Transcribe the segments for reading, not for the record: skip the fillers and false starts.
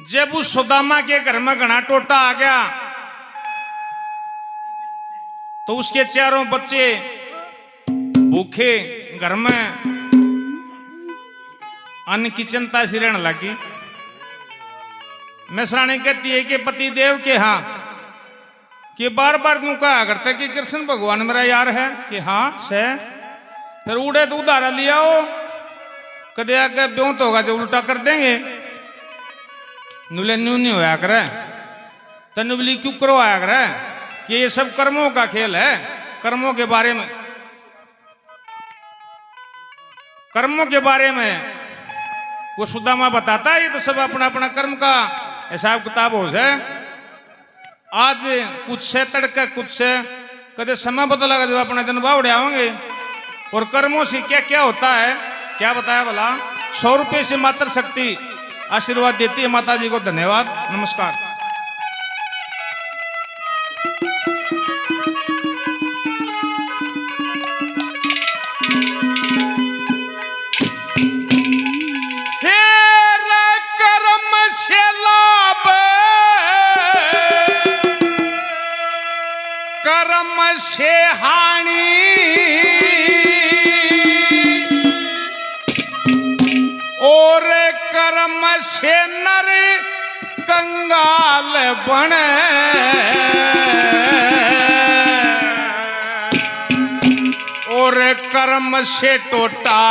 जब उस सुदामा के घर में घना टोटा आ गया तो उसके चारों बच्चे भूखे घर में अन्न की चिंता सी रहने लगी। मैसरानी कहती है कि पति देव के हाँ कि बार बार तू कहा करता कि कृष्ण भगवान मेरा यार है कि हाँ से फिर उड़े तो उधारा लिया हो कदे आगे ब्यों तो होगा जो उल्टा कर देंगे नुले न्यू नहीं होया करे तो नुबली क्यों करवाया करे कि ये सब कर्मों का खेल है। कर्मों के बारे में वो सुदामा बताता है। ये तो सब अपना अपना कर्म का हिसाब किताब हो जाए। आज कुछ से तड़के कुछ से कदे समय बदला जब अपना दिन बावड़े आवेंगे। और कर्मों से क्या क्या होता है क्या बताया भला। 100 रुपये से मात्र शक्ति आशीर्वाद देती है। माता जी को धन्यवाद नमस्कार। कर्म से हानि और कर्म से नर कंगाल बने। और कर्म से टोटा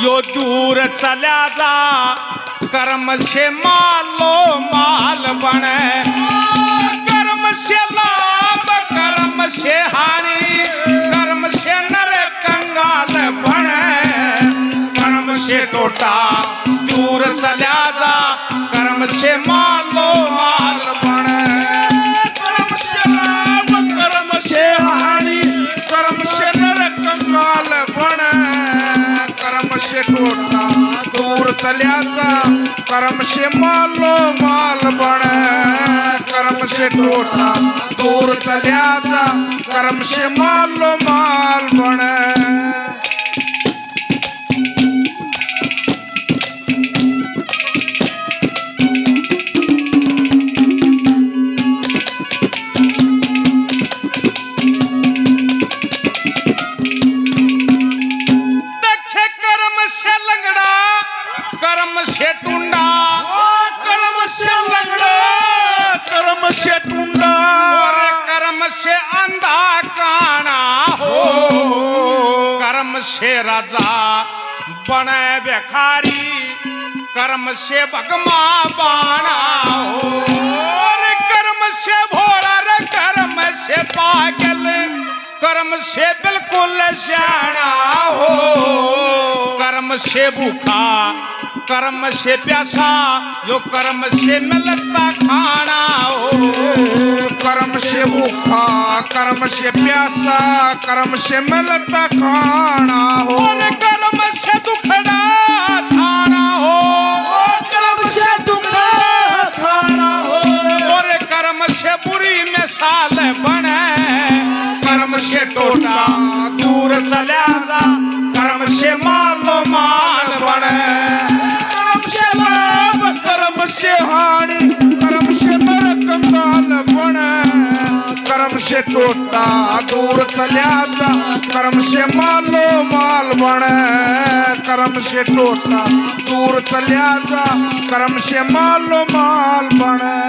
यो दूर चला जा कर्म से मालो माल बने। कर्म से लाभ कर्म से हानि कर्म से नर कंगाल बने। कर्म से टोटा दूर चला जा कर्म से मालो माल बने। कर्म से लाभ कर्म से हानि कर्म से नर कंगाल बने। कर्म से टोटा दूर चला जा कर्म से मालो माल बने। कर्म से टोटा दूर चला जा कर्म से मालो माल बने। देखे कर्म से लंगड़ा कर्म से टूंडा कर्म से लंगड़ा कर्म से टूंडा और कर्म से अंधा काना हो। कर्म से राजा बने भिखारी कर्म से भगमा बाना हो। और कर्म से भोला रे कर्म से पागल कर्म से बिल्कुल सियाना हो। कर्म से भूखा कर्म से प्यासा यो कर्म से मिलता खाना हो। कर्म से भूखा कर्म से प्यासा कर्म से मिलता खाना हो। और कर्म से दुखड़ा खाना हो। कर्म से दुखड़ा खाना हो। और कर्म से बुरी मिसाल बने। कर्म से टोटा दूर चला जा कर्म से मालो माल बने। कर्म से लाभ कर्म से हानि कर्म से नर कंगाल बने। कर्म से टोटा दूर चला जा कर्म से मालो माल बने। कर्म से टोटा दूर चला जा कर्म से मालो माल बने।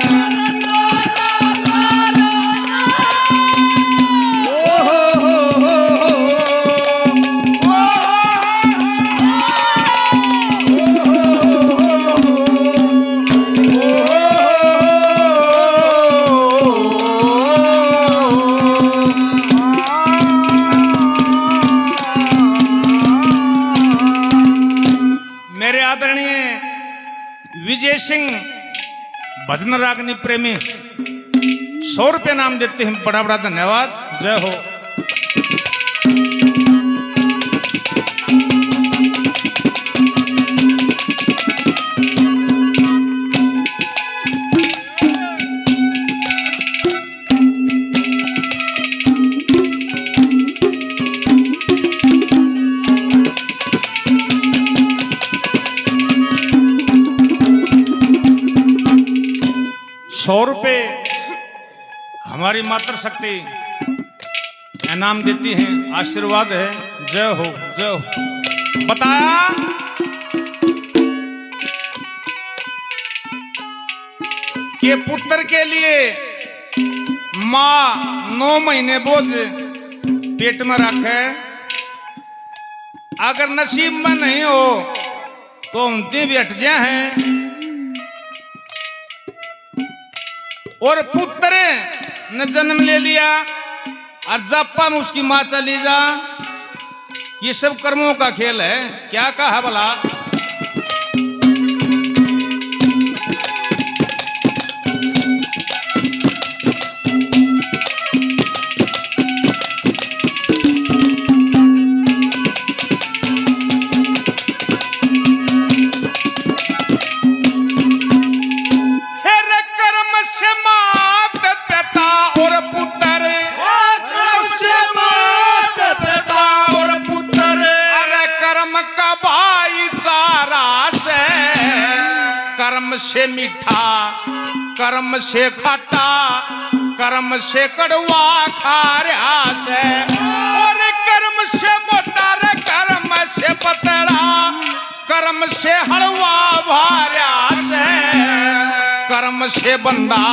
विजय सिंह भजन रागनी प्रेमी 100 रुपये नाम देते हैं। बड़ा बड़ा धन्यवाद। जय हो। 100 रुपए हमारी मातृशक्ति इनाम देती हैं, आशीर्वाद है। जय हो जय हो। बताया कि पुत्र के लिए माँ 9 महीने बोझ पेट में रखे, अगर नसीब में नहीं हो तो उनते भी हट जाए हैं। और पुत्र ने जन्म ले लिया और जप्पा में उसकी माँ चली जा, ये सब कर्मों का खेल है। क्या कहा भला? कर्म से मीठा, कर्म से खट्टा, कर्म से कड़वा खारा से, और कर्म से मोटा रे, कर्म से पतला, कर्म से हलवा भारा से, कर्म से बंदा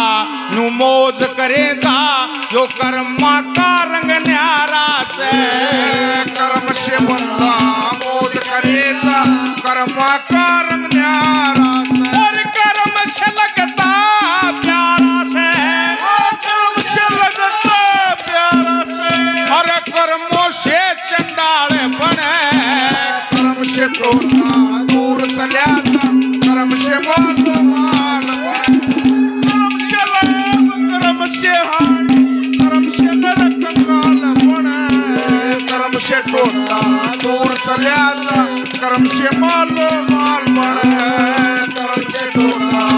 नु मौज करे जा, यो कर्मा का रंग न्यारा से। कर्म से बंदा मौज करे जा, कर्मा का रंग न्यारा से। लगता प्यारा से, कर्म से लगता प्यारा से, और कर्मों से चंडाल बने, कर्म से टोटा दूर चला जा, कर्म से माल बने, कर्म से लाभ, कर्म से हानि, कर्म से नरक कंगाल बने, कर्म से टोटा दूर चला जा, कर्म से माल बने, कर्म से टोटा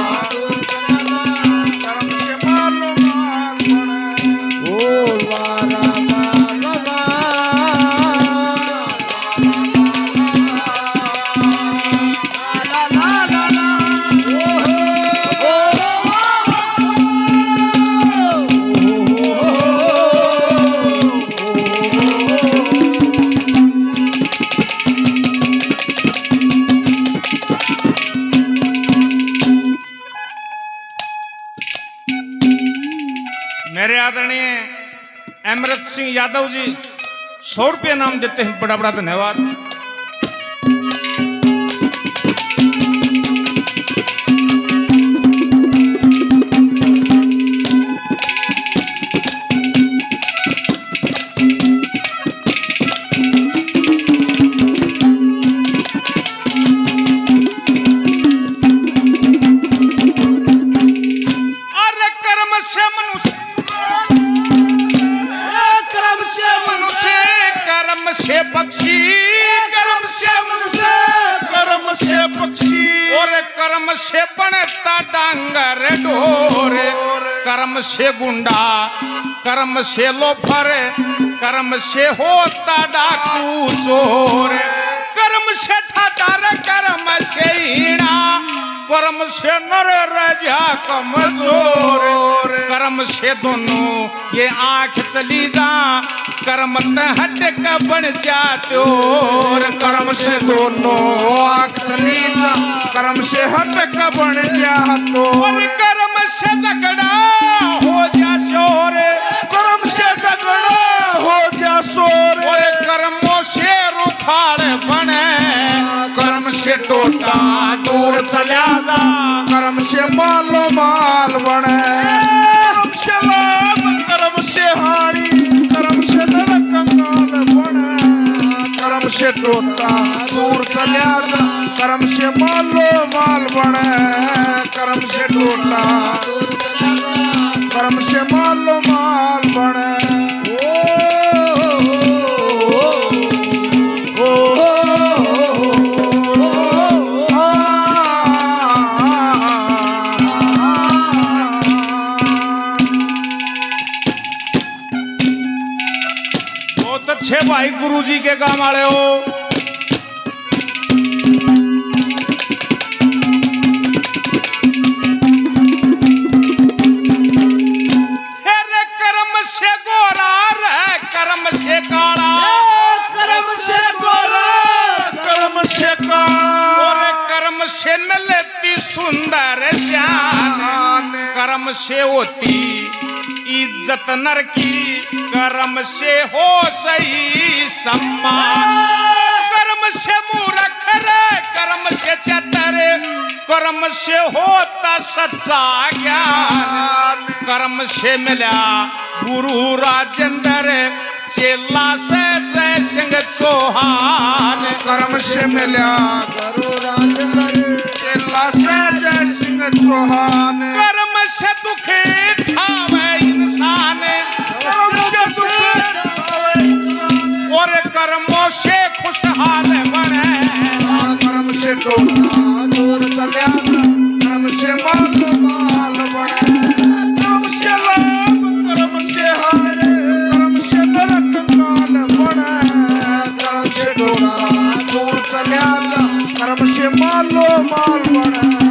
मेरे आदरणीय अमृत सिंह यादव जी 100 रुपये नाम देते हैं। बड़ा बड़ा धन्यवाद। से पक्षी, कर्म से मनुष्य, कर्म से पक्षी, और कर्म से बनता डांगर ढोर, कर्म से गुंडा, कर्म से लोफर, कर्म से होता डाकू चोर, कर्म से ठाटार, कर्म से हीणा, कर्म से नर राजा कमजोर, कर्म से दोनों ये आंख चली जा, कर्म हट का बन जाते और कर्म से दोनों आंख चली जा, कर्म से हट का बन जातो, और कर्म से झगड़ा हो जा शोर, कर्म से झगड़ा हो जा शोर, और कर्मों से रुखाड़ बने, कर्म से टोटा दूर चला जा, कर्म से मालो माल बने, कर्म से लाभ, कर्म से हानि, कर्म से नरक कंगाल बने, कर्म से टोटा दूर चला जा, कर्म से मालो माल बने, कर्म से टोटा कर्म से मालो माल बने। अच्छे भाई गुरुजी के काम वाले हो। सुंदर श्यान कर्म से होती इज्जत नर की कर्म से हो सही सम्मान कर्म से मूर्ख रे कर्म से चतर कर्म से होता सच्चा ज्ञान कर्म से मिला गुरु राजेंद्र चेला से जय सिंह चौहान कर्म से मिला गुरु राजेंद्र चेला से जय सिंह चौहान कर्म से दुखी ठावे इंसान कर्म से दुख और कर्मों से खुशहाल बने कर्म से टोटा दूर चलिया कर्म से माल माल बने कर्म से लाभ कर्म से हारे कर्म से नरक काल बने कर्म से टोटा दूर चलिया कर्म से मालो माल बने